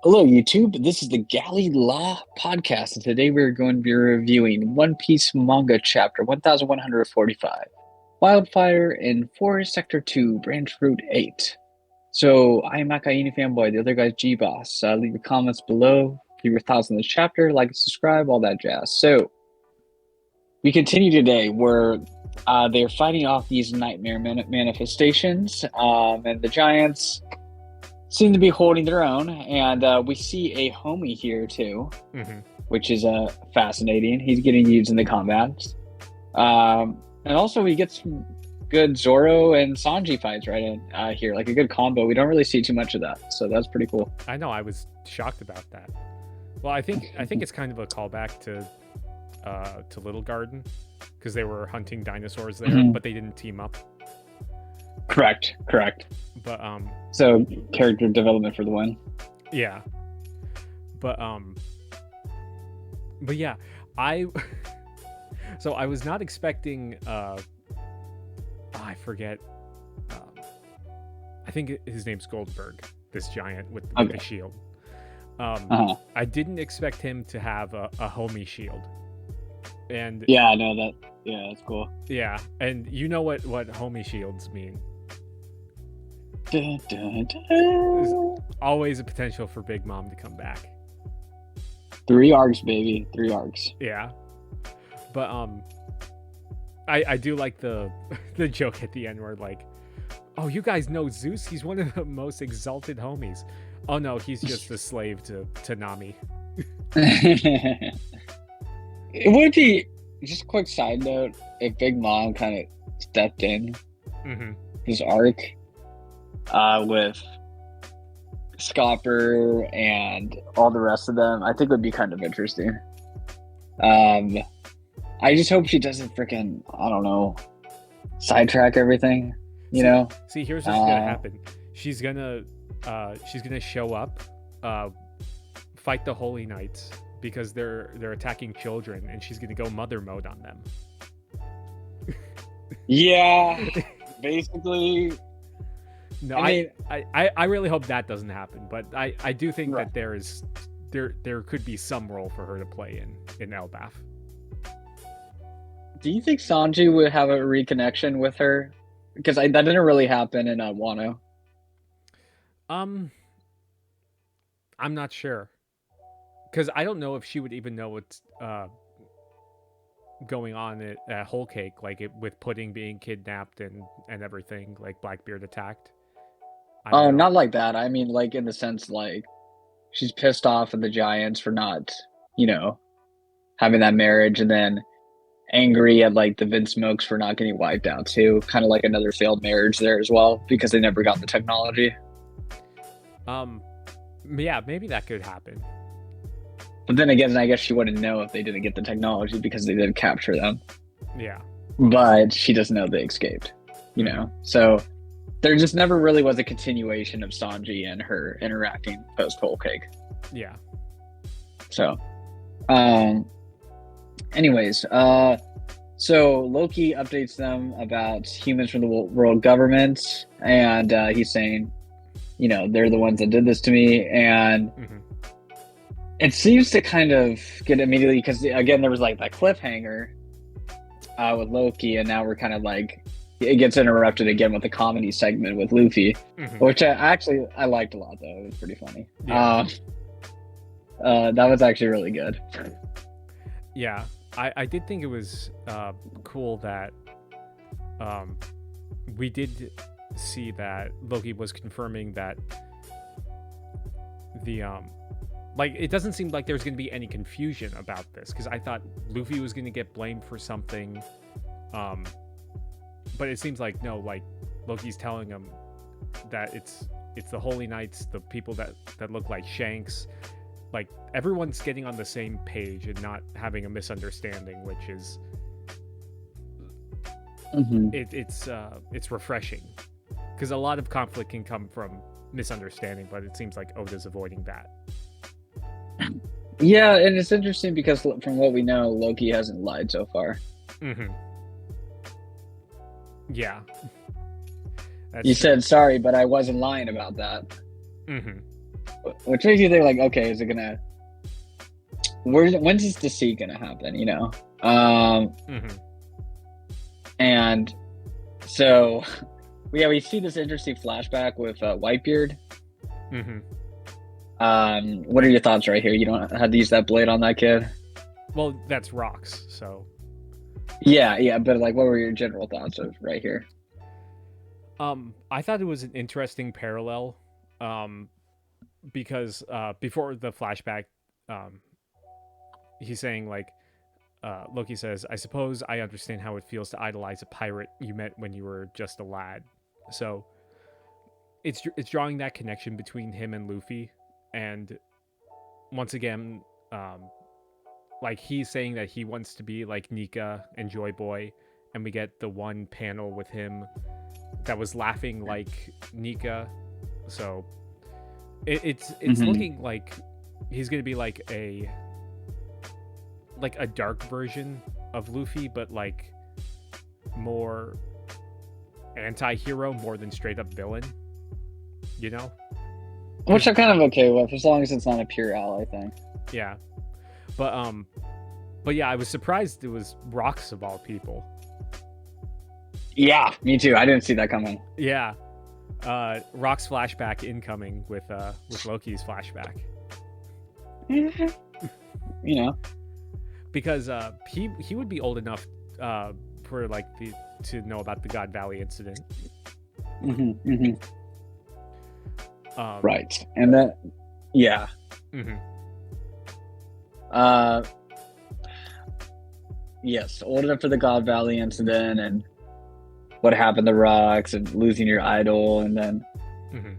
Hello, YouTube. This is the Galley La Podcast, and today we're going to be reviewing One Piece Manga Chapter 1145, Wildfire in Forest Sector 2, Branch Route 8. So, I am Akainu Fanboy, the other guy's Geboss. Leave your comments below, give your thoughts on this chapter, like and subscribe, all that jazz. So, we continue today where they're fighting off these nightmare manifestations, and the giants seem to be holding their own, and we see a homie here too, which is fascinating. He's getting used in the combat, and also we get some good Zoro and Sanji fights right in here, like a good combo. We don't really see too much of that, so that's pretty cool. I know, I was shocked about that. Well, I think it's kind of a callback to Little Garden, because they were hunting dinosaurs there, but they didn't team up. Correct. But so character development for the win. Yeah. But yeah, I was not expecting I forget, I think his name's Goldberg, this giant with the shield. I didn't expect him to have a homie shield. And yeah, I know that. Yeah, that's cool. Yeah, and you know what homie shields mean. There's always a potential for Big Mom to come back. 3 arcs, baby. 3 arcs. Yeah. But I do like the joke at the end where, like, oh, you guys know Zeus? He's one of the most exalted homies. Oh no, he's just a slave to Nami. It would be, just a quick side note, if Big Mom kind of stepped in his arc with Scopper and all the rest of them, I think would be kind of interesting. I just hope she doesn't freaking, I don't know, sidetrack everything, you know? See, here's what's gonna happen. She's gonna show up, fight the Holy Knights, because they're attacking children, and she's gonna go mother mode on them. Yeah, basically. No, I really hope that doesn't happen, but I do think that there could be some role for her to play in Elbaf. Do you think Sanji would have a reconnection with her? Because that didn't really happen in Wano. I'm not sure. Because I don't know if she would even know what's going on at Whole Cake, like with Pudding being kidnapped and everything, like Blackbeard attacked. Oh, not like that. I mean, like, in the sense, like, she's pissed off at the Giants for not, having that marriage, and then angry at, like, the Vince Smokes for not getting wiped out, too. Kind of like another failed marriage there as well, because they never got the technology. Yeah, maybe that could happen. But then again, I guess she wouldn't know if they didn't get the technology because they didn't capture them. Yeah. But she doesn't know they escaped, So there just never really was a continuation of Sanji and her interacting post Whole Cake. Yeah. So, anyways, so Loki updates them about humans from the world government, and he's saying, they're the ones that did this to me, and it seems to kind of get immediately, because again, there was like that cliffhanger with Loki, and now we're kind of like, it gets interrupted again with the comedy segment with Luffy, which I liked a lot, though. It was pretty funny. Yeah. That was actually really good. Yeah, I did think it was cool that we did see that Loki was confirming that the like, it doesn't seem like there's going to be any confusion about this, because I thought Luffy was going to get blamed for something, but it seems like no, like Loki's telling him that it's the Holy Knights, the people that look like Shanks, like everyone's getting on the same page and not having a misunderstanding, which is it's refreshing, because a lot of conflict can come from misunderstanding, but it seems like Oda's avoiding that. Yeah, and it's interesting because from what we know, Loki hasn't lied so far. Yeah. You said sorry, but I wasn't lying about that. which makes you think like, okay, is it gonna? When's this deceit gonna happen? You know, and so we see this interesting flashback with Whitebeard. What are your thoughts right here? You don't have to use that blade on that kid. Well, that's rocks, so. Yeah, but like, what were your general thoughts of right here? I thought it was an interesting parallel, because before the flashback, he's saying like, Loki says, "I suppose I understand how it feels to idolize a pirate you met when you were just a lad." So it's drawing that connection between him and Luffy, and once again, like he's saying that he wants to be like Nika and Joy Boy, and we get the one panel with him that was laughing like Nika. So it's looking like he's gonna be like a dark version of Luffy, but like more anti-hero more than straight up villain, you know? Which I'm kind of okay with, as long as it's not a pure ally thing. Yeah. But yeah, I was surprised it was Rocks of all people. Yeah, me too. I didn't see that coming. Yeah. Rock's flashback incoming with Loki's flashback. You know. Because he would be old enough for like to know about the God Valley incident. Right. And that, yeah. Yes, old enough for the God Valley incident and what happened to Rocks and losing your idol, and then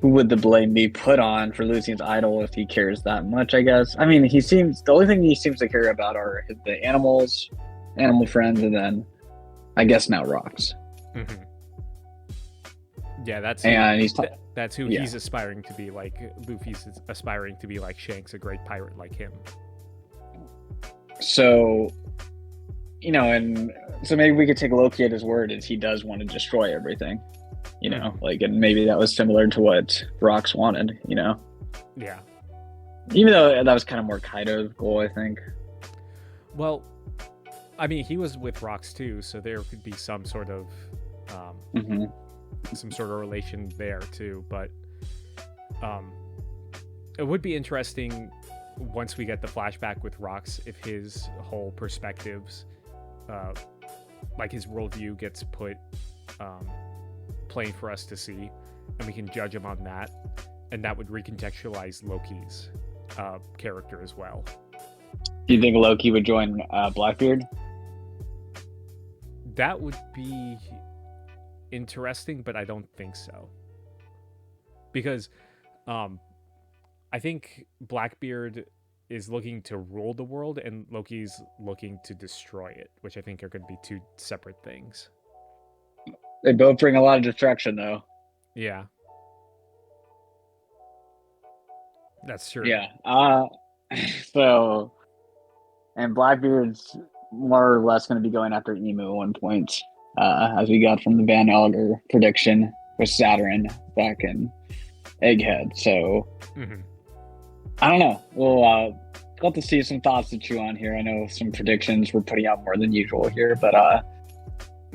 who would the blame be put on for losing his idol if he cares that much, I guess? I mean, the only thing he seems to care about are the animals, animal friends, and then I guess now Rocks. Yeah, that's who he's aspiring to be like. Luffy's aspiring to be like Shanks, a great pirate like him. So, and so maybe we could take Loki at his word as he does want to destroy everything, like, and maybe that was similar to what Rocks wanted, Yeah. Even though that was kind of more Kaido's goal, I think. Well, I mean, he was with Rocks too, so there could be some sort of relation there too. But it would be interesting once we get the flashback with Rocks if his whole perspectives, like his worldview, gets put plain for us to see, and we can judge him on that, and that would recontextualize Loki's character as well. Do you think Loki would join Blackbeard? That would be interesting, but I don't think so. Because I think Blackbeard is looking to rule the world and Loki's looking to destroy it, which I think are going to be two separate things. They both bring a lot of destruction, though. Yeah. That's true. Yeah. So, and Blackbeard's more or less going to be going after Emu at one point, as we got from the Van Elder prediction with Saturn back in Egghead. So, I don't know. We'll got to see some thoughts to chew on here. I know some predictions we're putting out more than usual here, but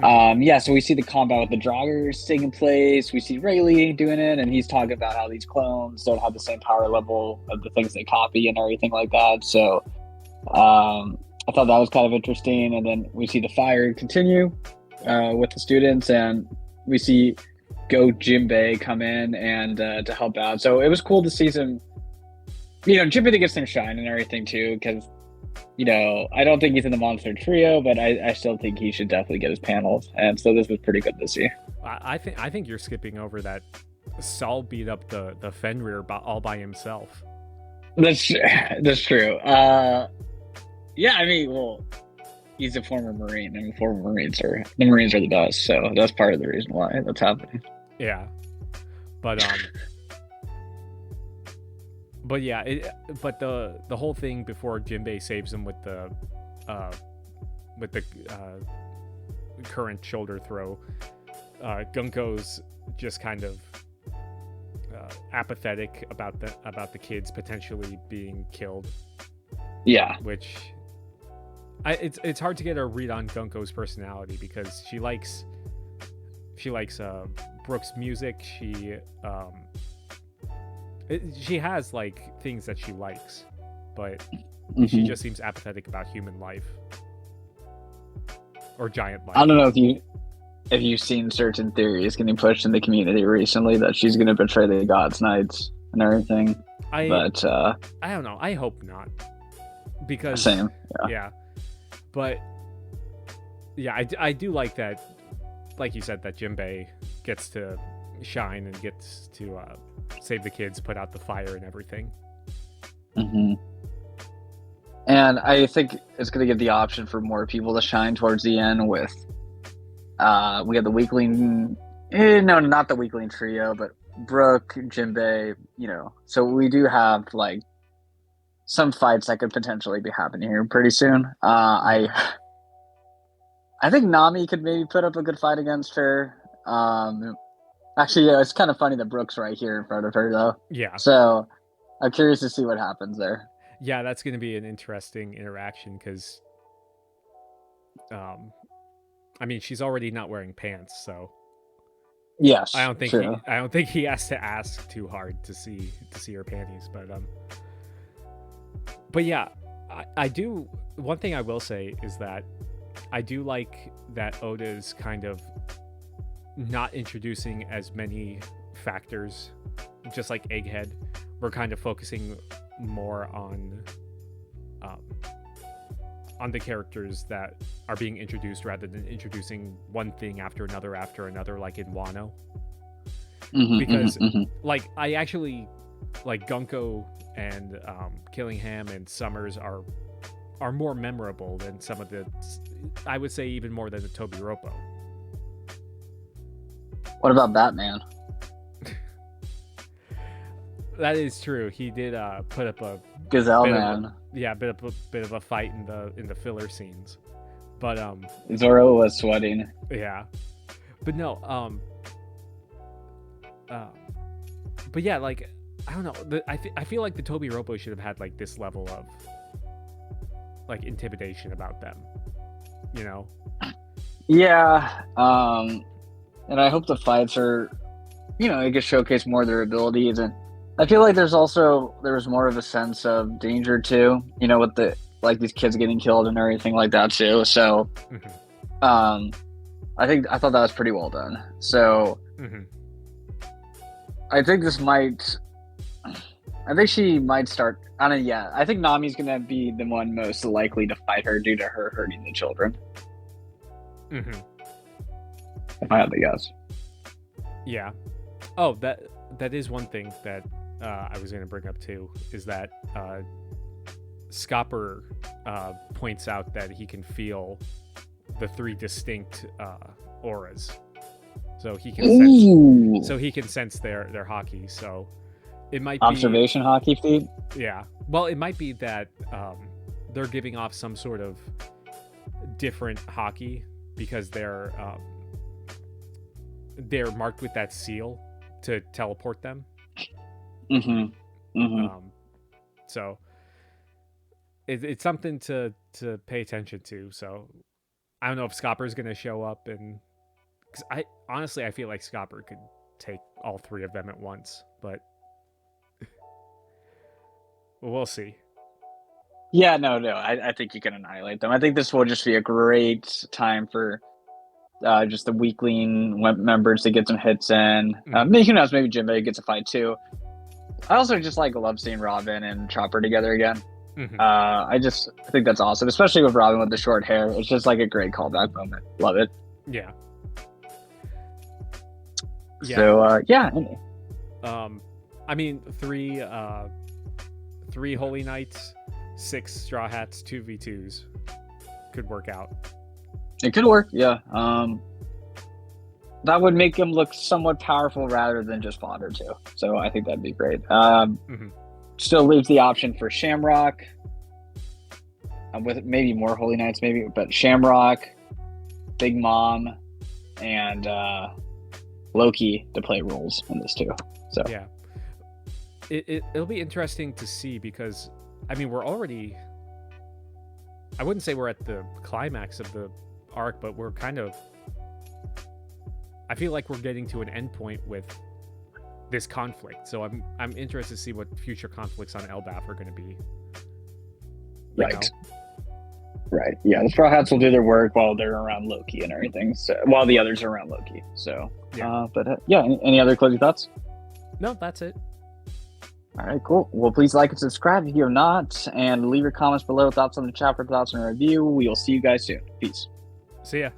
so we see the combat with the Draugrs taking place. We see Rayleigh doing it, and he's talking about how these clones don't have the same power level of the things they copy and everything like that. So I thought that was kind of interesting. And then we see the fire continue with the students, and we see Go Jinbei come in and to help out. So it was cool to see some, Jinbei to get some shine and everything too, because I don't think he's in the Monster Trio, but I still think he should definitely get his panels, and so this was pretty good to see. I think you're skipping over that Saul beat up the Fenrir all by himself. That's true. Yeah, I mean, well, he's a former Marine, and the Marines are the best, so that's part of the reason why that's happening. Yeah, but But yeah, but the whole thing before Jinbei saves him with the current shoulder throw, Gunko's just kind of apathetic about the kids potentially being killed. Yeah. Which it's hard to get a read on Gunko's personality because she likes Brooke's music. She has like things that she likes, but she just seems apathetic about human life or giant life. I don't know if you've seen certain theories getting pushed in the community recently that she's going to betray the God's Knights and everything. But I don't know. I hope not. Because same. Yeah. But yeah, I do like that. Like you said, that Jinbei gets to shine and gets to save the kids, put out the fire and everything. And I think it's going to give the option for more people to shine towards the end with we have the weakling, no, not the weakling trio, but Brooke, Jinbei, so we do have like some fights that could potentially be happening here pretty soon. I think Nami could maybe put up a good fight against her. Actually, yeah, it's kind of funny that Brooke's right here in front of her though. Yeah. So I'm curious to see what happens there. Yeah, that's going to be an interesting interaction because, I mean, she's already not wearing pants, so yes, I don't think he has to ask too hard to see her panties, but yeah, I do. One thing I will say is that I do like that Oda's kind of not introducing as many factors, just like Egghead. We're kind of focusing more on the characters that are being introduced rather than introducing one thing after another like in Wano. Because like I actually like Gunko and Killingham and Summers are more memorable than some of the, I would say even more than the Tobiropo. What about Batman? That is true. He did put up a Gazelle Man. Bit of a fight in the filler scenes, but Zoro was sweating. Yeah, but no, but yeah, like I don't know. I feel like the Tobiropo should have had like this level of like intimidation about them, Yeah, and I hope the fights are, it could showcase more of their abilities, and I feel like there was more of a sense of danger too, with the like these kids getting killed and everything like that too. So, I thought that was pretty well done. So, I think she might start. I don't know. Yeah, I think Nami's gonna be the one most likely to fight her due to her hurting the children. If I had to guess. Yeah. Oh, that is one thing that I was going to bring up too, is that Scopper points out that he can feel the 3 distinct auras, so he can sense their hockey. So it might be observation hockey feed. Yeah, well, it might be that they're giving off some sort of different hockey because they're marked with that seal to teleport them. So it's something to pay attention to. So I don't know if Scopper's going to show up, and because I feel like Scopper could take all 3 of them at once, but we'll see. Yeah, no, I think you can annihilate them. I think this will just be a great time for just the weakling members to get some hits in. Maybe, who knows, maybe Jinbei gets a fight too. I also just love seeing Robin and Chopper together again. I think that's awesome, especially with Robin with the short hair. It's just like a great callback moment. Love it. Yeah. So yeah. I mean, 3 Holy Knights, 6 Straw Hats, 2v2s could work out. It could work, yeah. That would make him look somewhat powerful rather than just fodder too. So I think that'd be great. Still leaves the option for Shamrock, with maybe more Holy Knights, but Shamrock, Big Mom, and Loki to play roles in this too. So yeah, it'll be interesting to see because, I mean, we're already. I wouldn't say we're at the climax of the arc, but we're kind of. I feel like we're getting to an endpoint with this conflict, so I'm interested to see what future conflicts on Elbaf are going to be. Right. Right. Yeah, the Straw Hats will do their work while they're around Loki and everything. So while the others are around Loki. So, Yeah. Any other closing thoughts? No, that's it. All right, cool. Well, please like and subscribe if you have not, and leave your comments below, thoughts on the chapter, thoughts on the review. We will see you guys soon. Peace. See ya.